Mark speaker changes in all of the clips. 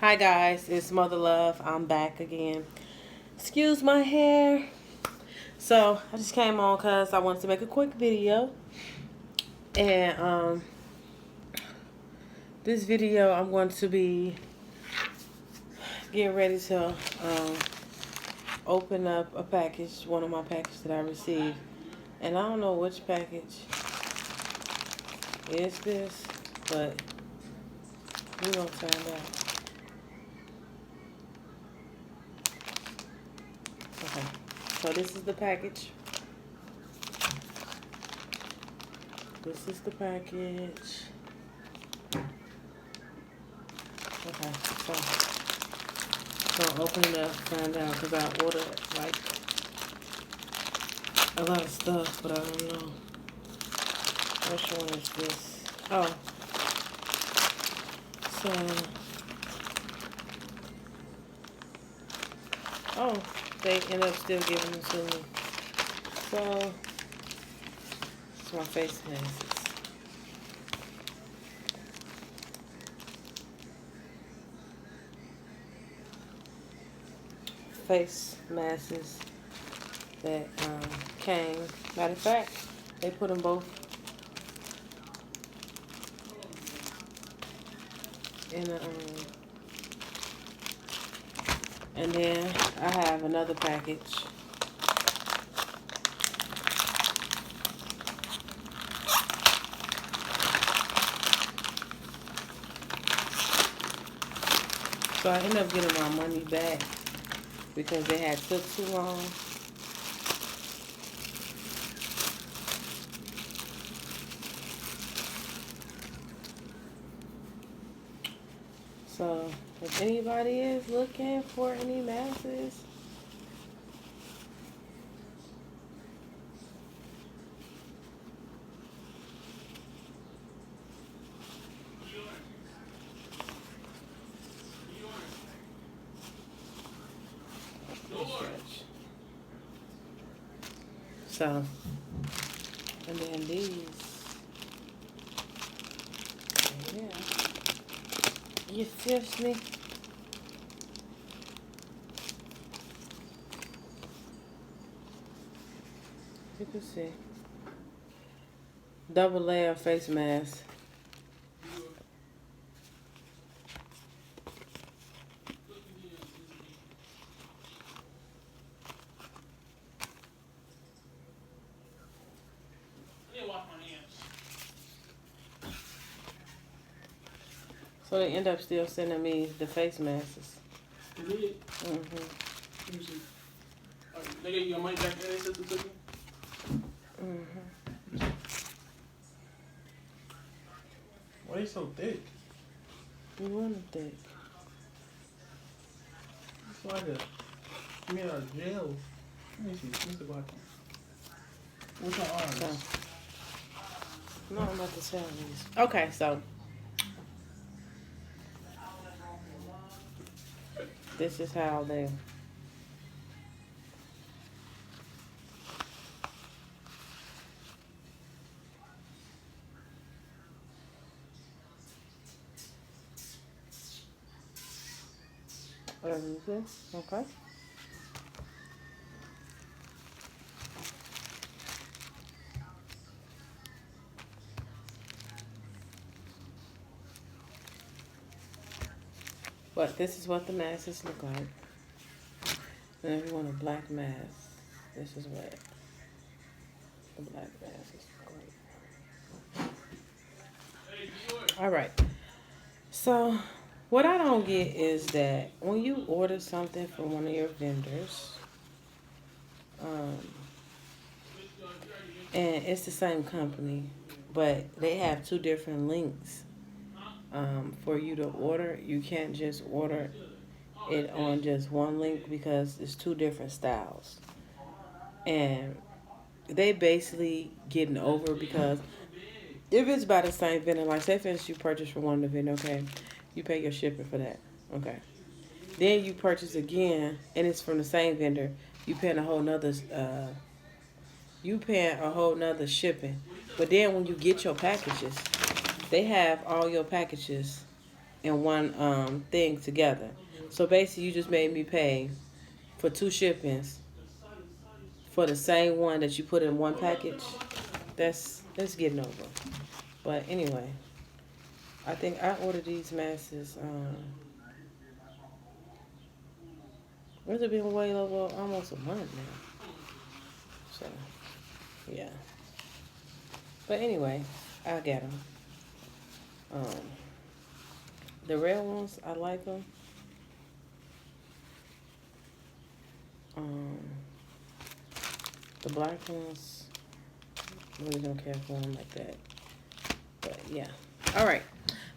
Speaker 1: Hi guys, it's Mother Love. I'm back again. Excuse my hair. So I just came on because I wanted to make a quick video. And this video I'm going to be getting ready to open up a package, one of my packages that I received. And I don't know which package is this, but we're going to find out. Okay, so this is the package. This is the package. Okay, so I'll open it up, find out, because I ordered like a lot of stuff, but I don't know. Which one is this? Oh, so, they end up still giving them to me. So, it's my face masks. Face masks that came. Matter of fact, they put them both in a, and then I have another package. So I ended up getting my money back because they had took too long. So if anybody is looking for any masks, so, and then these, yeah, you feel me? You can see. Double layer face mask. So they end up still sending me the face masks.
Speaker 2: You did?
Speaker 1: Mm-hmm.
Speaker 2: Let me see. They gave you your money back and they sent it to you?
Speaker 1: Mm-hmm.
Speaker 2: Why they so thick?
Speaker 1: You want them thick.
Speaker 2: It's like a, made out of gel. Let me see. Let me see what I can. What's your arms?
Speaker 1: So, no, I'm about to sell these. Okay, so this is how they. Whatever you see. Okay. But this is what the masks look like. And if you want a black mask, this is what the black masks look like. Alright. So, what I don't get is that when you order something from one of your vendors, and it's the same company, but they have two different links for you to order. You can't just order it on just one link because it's two different styles. And they basically getting over because if it's by the same vendor, like say for instance you purchase from one of the vendor, okay, you pay your shipping for that, okay. Then you purchase again and it's from the same vendor, you paying a whole nother shipping. But then when you get your packages, they have all your packages in one thing together. So basically, you just made me pay for 2 shippings for the same one that you put in one package. That's getting over. But anyway, I think I ordered these masks. It's been way over almost a month now. So yeah. But anyway, I got them. Um, the red ones, I like them. Um, the black ones, I really don't care for them like that. But yeah. All right.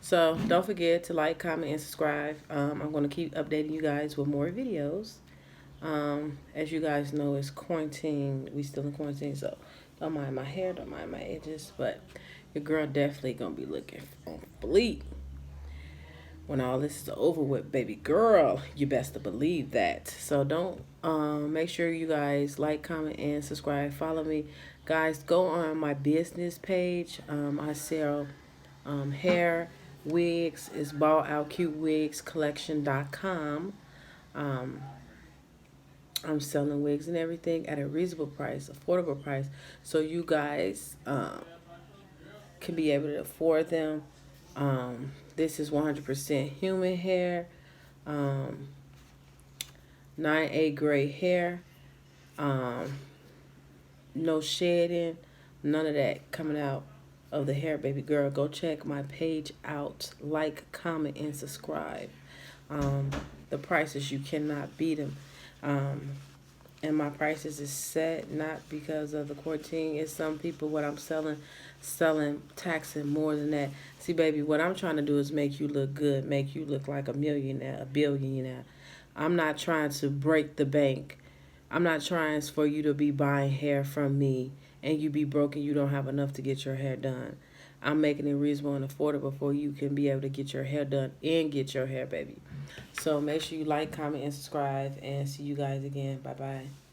Speaker 1: So don't forget to like, comment, and subscribe. I'm going to keep updating you guys with more videos. As you guys know, it's quarantine. We still in quarantine, so don't mind my hair, don't mind my edges. But your girl definitely going to be looking on fleek when all this is over with, baby girl. You best to believe that. So don't make sure you guys like, comment, and subscribe. Follow me, guys. Go on my business page. I sell hair, wigs. It's balloutcutewigscollection.com. I'm selling wigs and everything at a reasonable price, affordable price, so you guys can be able to afford them. This is 100% human hair, 9A grade hair, no shedding, none of that coming out of the hair, baby girl. Go check my page out. Like, comment, and subscribe. The prices, you cannot beat them. And my prices is set not because of the quarantine. It's some people what I'm selling taxing more than that. See, baby, what I'm trying to do is make you look good, make you look like a millionaire, a billionaire. I'm not trying to break the bank. I'm not trying for you to be buying hair from me and you be broke and you don't have enough to get your hair done. I'm making it reasonable and affordable for you can be able to get your hair done and get your hair, baby. So make sure you like, comment, and subscribe, and see you guys again. Bye-bye.